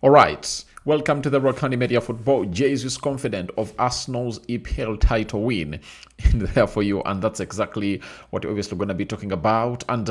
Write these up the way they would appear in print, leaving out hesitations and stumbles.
All right, welcome to the Rokani Media Football. Jesus confident of Arsenal's EPL title win in there for you, and that's exactly what we're obviously going to be talking about. And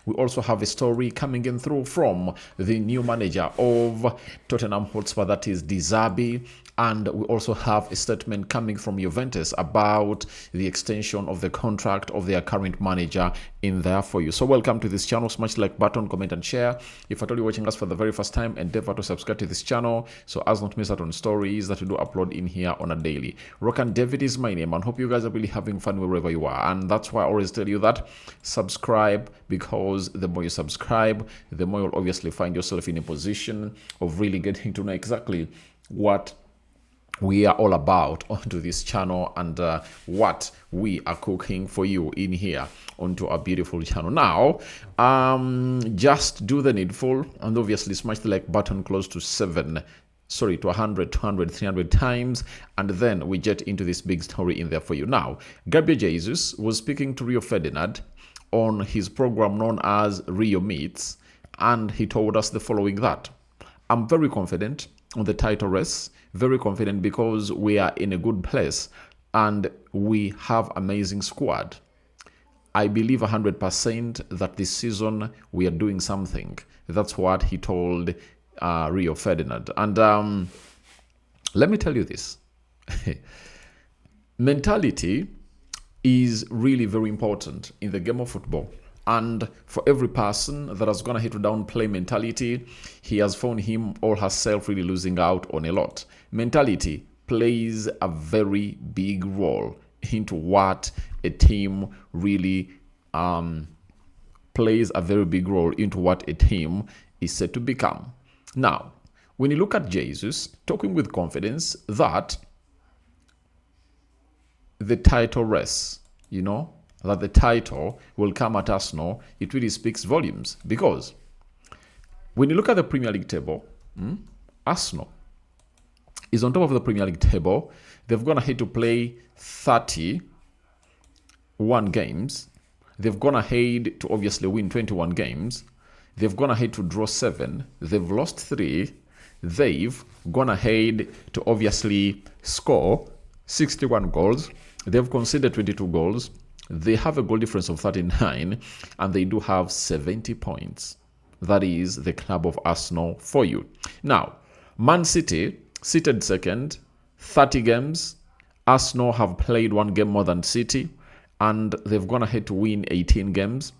we also have a story coming in through from the new manager of Tottenham Hotspur, that is De Zerbi. And we also have a statement coming from Juventus about the extension of the contract of their current manager in there for you. So welcome to this channel. Smash the like button, comment and share. If you're watching us for the very first time, endeavor to subscribe to this channel so as not miss out on stories that we do upload in here on a daily. Rokani David is my name, and hope you guys are really having fun wherever you are. And that's why I always tell you that subscribe, because the more you subscribe, the more you'll obviously find yourself in a position of really getting to know exactly what we are all about onto this channel and what we are cooking for you in here onto our beautiful channel. Now, just do the needful and obviously smash the like button close to 100, 200, 300 times, and then we get into this big story in there for you. Now, Gabriel Jesus was speaking to Rio Ferdinand on his program known as Rio Meets, and he told us the following: that I'm very confident on the title race, very confident because we are in a good place and we have amazing squad. I believe 100% that this season we are doing something. That's what he told Rio Ferdinand. And let me tell you this. Mentality is really very important in the game of football. And for every person that has gone ahead to downplay mentality, he has found him or herself really losing out on a lot. Mentality plays a very big role into what a team really plays a very big role into what a team is set to become. Now, when you look at Jesus talking with confidence that the title race, that the title will come at Arsenal, it really speaks volumes. Because when you look at the Premier League table, Arsenal is on top of the Premier League table. They've gone ahead to play 31 games. They've gone ahead to obviously win 21 games. They've gone ahead to draw 7. They've lost 3. They've gone ahead to obviously score 61 goals. They've conceded 22 goals. They have a goal difference of 39, and they do have 70 points. That is the club of Arsenal for you. Now, Man City seated second, 30 games. Arsenal have played 1 game more than City, and they've gone ahead to win 18 games,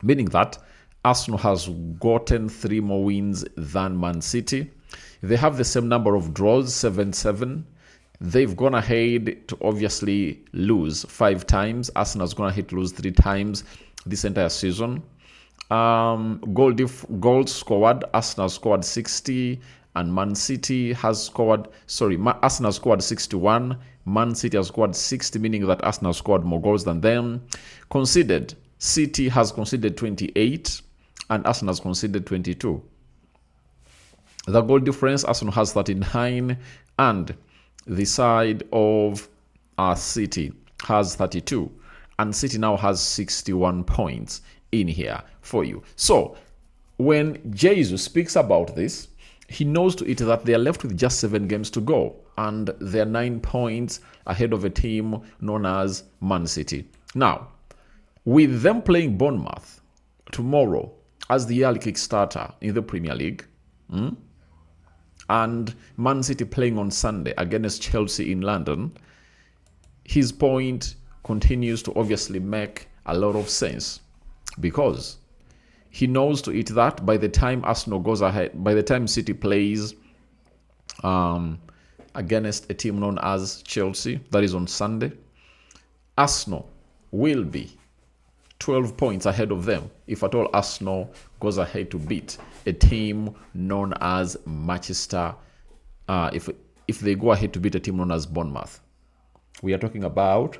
meaning that Arsenal has gotten 3 more wins than Man City. They have the same number of draws, 7-7. They've gone ahead to obviously lose 5 times. Arsenal's gone ahead to lose 3 times this entire season. Goals scored, Arsenal scored 60, and Man City has scored, Arsenal scored 61. Man City has scored 60, meaning that Arsenal scored more goals than them. Conceded, City has conceded 28, and Arsenal has conceded 22. The goal difference, Arsenal has 39, and the side of City has 32, and City now has 61 points in here for you. So when Jesus speaks about this, he knows to it that they are left with just 7 games to go, and they're 9 points ahead of a team known as Man City. Now, with them playing Bournemouth tomorrow as the early kickstarter in the Premier League, and Man City playing on Sunday against Chelsea in London, his point continues to obviously make a lot of sense, because he knows to it that by the time Arsenal goes ahead, by the time City plays against a team known as Chelsea, that is on Sunday, Arsenal will be 12 points ahead of them if at all Arsenal goes ahead to beat a team known as Manchester. If they go ahead to beat a team known as Bournemouth, we are talking about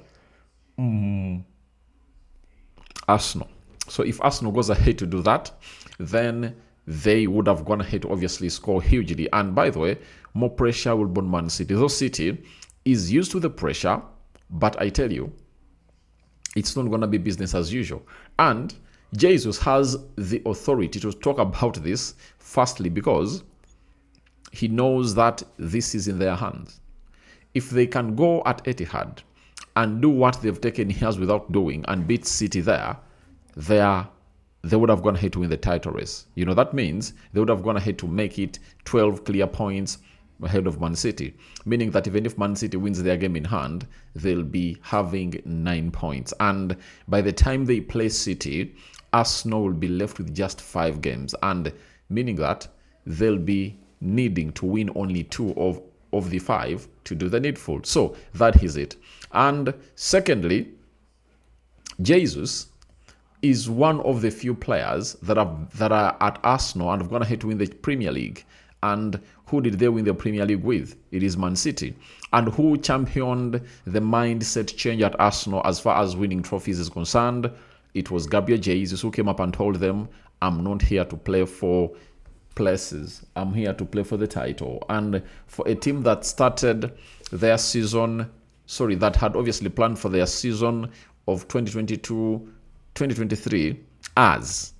Arsenal. So if Arsenal goes ahead to do that, then they would have gone ahead to obviously score hugely. And by the way, more pressure will burn Man City. Though City is used to the pressure, but I tell you, it's not going to be business as usual. And Jesus has the authority to talk about this, firstly, because he knows that this is in their hands. If they can go at Etihad and do what they've taken years without doing and beat City there, they would have gone ahead to win the title race. That means they would have gone ahead to make it 12 clear points ahead of Man City, meaning that even if Man City wins their game in hand, they'll be having 9 points. And by the time they play City, Arsenal will be left with just 5 games, and meaning that they'll be needing to win only 2 of the 5 to do the needful. So that is it. And secondly, Jesus is one of the few players that are at Arsenal and have gone ahead to win the Premier League. And who did they win the Premier League with? It is Man City. And who championed the mindset change at Arsenal as far as winning trophies is concerned? It was Gabriel Jesus, who came up and told them, I'm not here to play for places. I'm here to play for the title. And for a team that started their season, that had obviously planned for their season of 2022-2023 as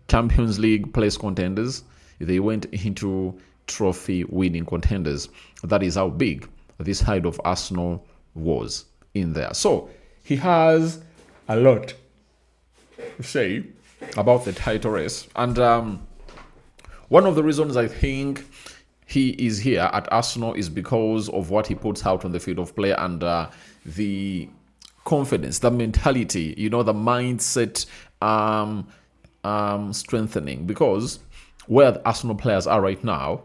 Champions League place contenders, they went into trophy winning contenders. That is how big this side of Arsenal was in there. So he has a lot to say about the title race. And one of the reasons I think he is here at Arsenal is because of what he puts out on the field of play and the confidence, the mentality, the mindset strengthening. Because where the Arsenal players are right now,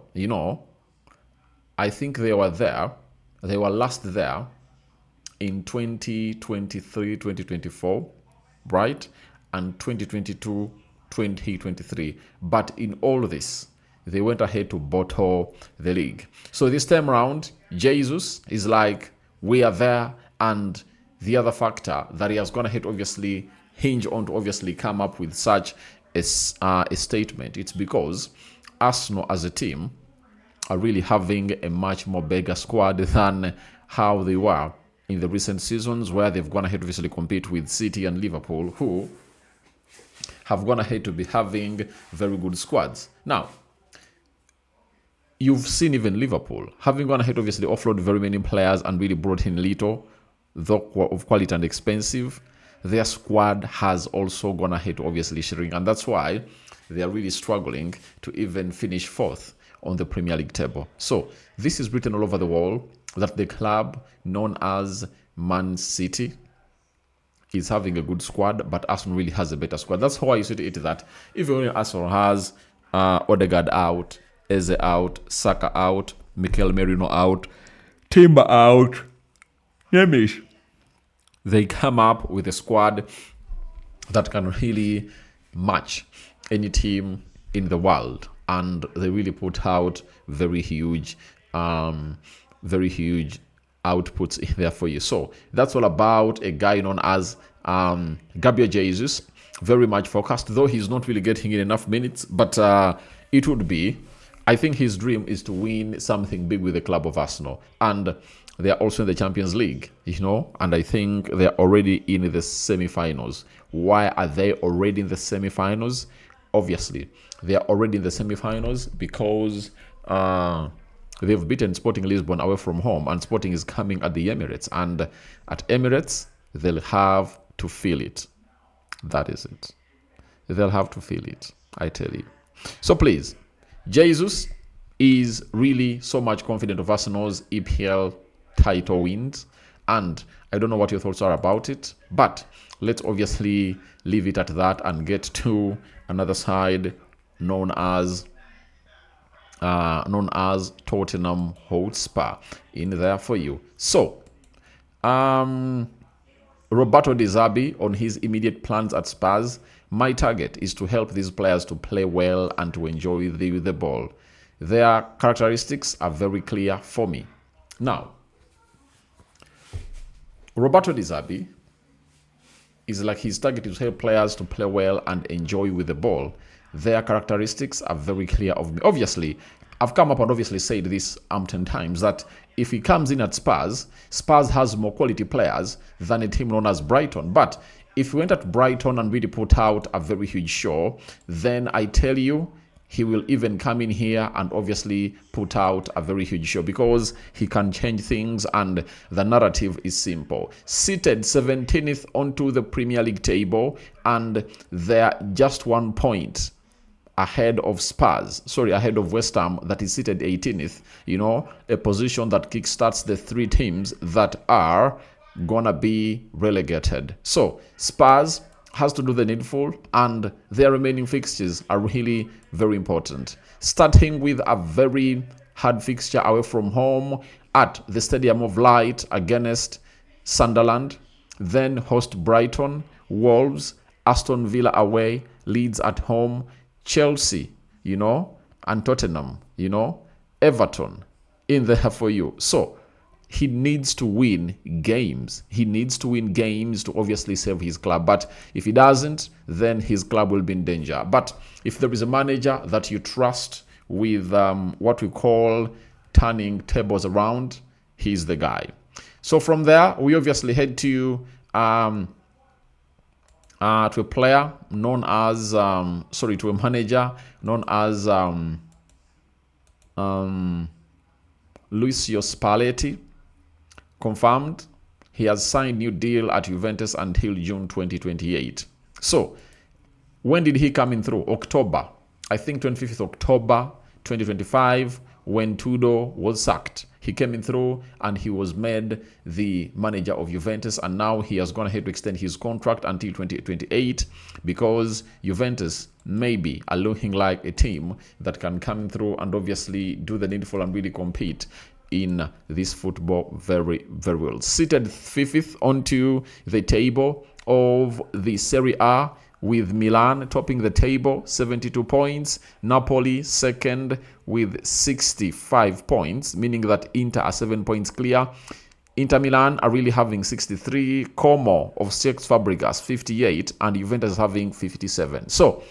I think they were last there in 2023, 2024, right? And 2022, 2023. But in all this, they went ahead to bottle the league. So this time around, Jesus is like, we are there. And the other factor that he has gone ahead obviously hinge on to obviously come up with such a statement, it's because Arsenal as a team are really having a much more bigger squad than how they were in the recent seasons, where they've gone ahead to obviously compete with City and Liverpool, who have gone ahead to be having very good squads. Now, you've seen even Liverpool having gone ahead obviously offload very many players and really brought in little, though of quality and expensive. Their squad has also gone ahead to obviously shrink, and that's why they are really struggling to even finish 4th on the Premier League table. So this is written all over the wall that the club known as Man City is having a good squad, but Arsenal really has a better squad. That's how I used to it, that even when Arsenal has Odegaard out, Eze out, Saka out, Mikel Merino out, Timber out, Nemish, they come up with a squad that can really match any team in the world, and they really put out very huge outputs in there for you. So that's all about a guy known as Gabriel Jesus. Very much focused, though he's not really getting in enough minutes, but it would be, I think his dream is to win something big with the club of Arsenal. And they are also in the Champions League, and I think they're already in the semi-finals. Why are they already in the semi-finals? Obviously, they are already in the semi-finals because they've beaten Sporting Lisbon away from home, and Sporting is coming at the Emirates. And at Emirates, they'll have to feel it. That is it. They'll have to feel it, I tell you. So please, Jesus is really so much confident of Arsenal's EPL title wins, and I don't know what your thoughts are about it, but let's obviously leave it at that and get to another side known as Tottenham Hotspur in there for you. So Roberto De Zerbi on his immediate plans at Spurs. My target is to help these players to play well and to enjoy the ball. Their characteristics are very clear for me. Now, Roberto De Zerbi is like, his target is to help players to play well and enjoy with the ball. Their characteristics are very clear of me. Obviously, I've come up and obviously said this 10 times that if he comes in at Spurs, Spurs has more quality players than a team known as Brighton. But if he went at Brighton and really put out a very huge show, then I tell you, he will even come in here and obviously put out a very huge show because he can change things, and the narrative is simple. Seated 17th onto the Premier League table, and they're just 1 point ahead of ahead of West Ham, that is seated 18th, a position that kickstarts the 3 teams that are gonna be relegated. So Spurs has to do the needful, and their remaining fixtures are really very important. Starting with a very hard fixture away from home at the Stadium of Light against Sunderland, then host Brighton, Wolves, Aston Villa away, Leeds at home, Chelsea, and Tottenham, Everton in there for you. So he needs to win games. He needs to win games to obviously save his club. But if he doesn't, then his club will be in danger. But if there is a manager that you trust with what we call turning tables around, he's the guy. So from there, we obviously head to a player known as, to a manager known as Lucio Spalletti. Confirmed, he has signed new deal at Juventus until June 2028. So, when did he come in through? October. I think 25th October 2025, when Tudor was sacked. He came in through and he was made the manager of Juventus, and now he has gone ahead to extend his contract until 2028 because Juventus maybe are looking like a team that can come through and obviously do the needful and really compete in this football very, very well. Seated 5th onto the table of the Serie A, with Milan topping the table, 72 points. Napoli second with 65 points, meaning that Inter are 7 points clear. Inter Milan are really having 63. Como of Cesc Fabregas, 58. And Juventus having 57. So,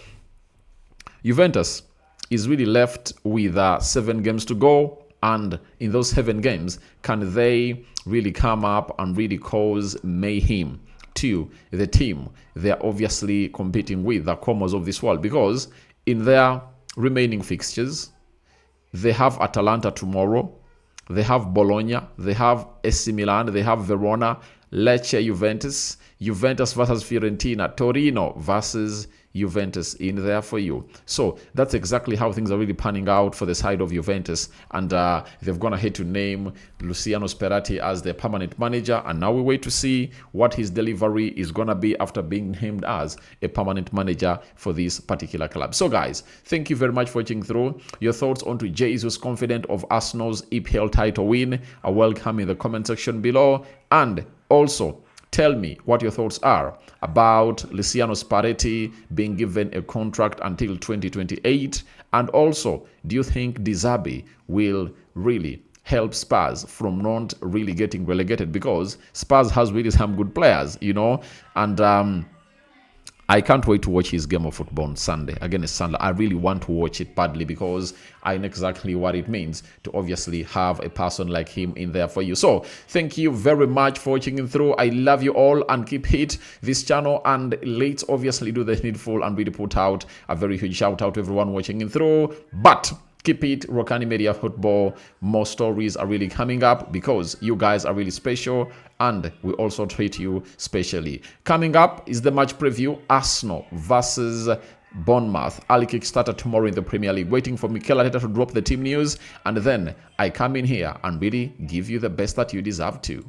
Juventus is really left with 7 games to go. And in those 7 games, can they really come up and really cause mayhem to the team they're obviously competing with, the Comos of this world? Because in their remaining fixtures, they have Atalanta tomorrow, they have Bologna, they have AC Milan, they have Verona, Lecce, Juventus, Juventus versus Fiorentina, Torino versus Juventus in there for you. So that's exactly how things are really panning out for the side of Juventus, and they've gone ahead to name Luciano Spalletti as their permanent manager, and now we wait to see what his delivery is gonna be after being named as a permanent manager for this particular club. So guys, thank you very much for watching through. Your thoughts on to Jesus confident of Arsenal's EPL title win are welcome in the comment section below, and also tell me what your thoughts are about Luciano Spalletti being given a contract until 2028. And also, do you think De Zerbi will really help Spurs from not really getting relegated? Because Spurs has really some good players, and I can't wait to watch his game of football on Sunday against Sunday. I really want to watch it badly because I know exactly what it means to obviously have a person like him in there for you. So thank you very much for watching it through. I love you all, and keep hit this channel, and let's obviously do the needful and really put out a very huge shout out to everyone watching it through. But keep it Rokani Media Football. More stories are really coming up because you guys are really special, and we also treat you specially. Coming up is the match preview, Arsenal versus Bournemouth. Early kickstarter tomorrow in the Premier League. Waiting for Mikel Arteta to drop the team news, and then I come in here and really give you the best that you deserve to.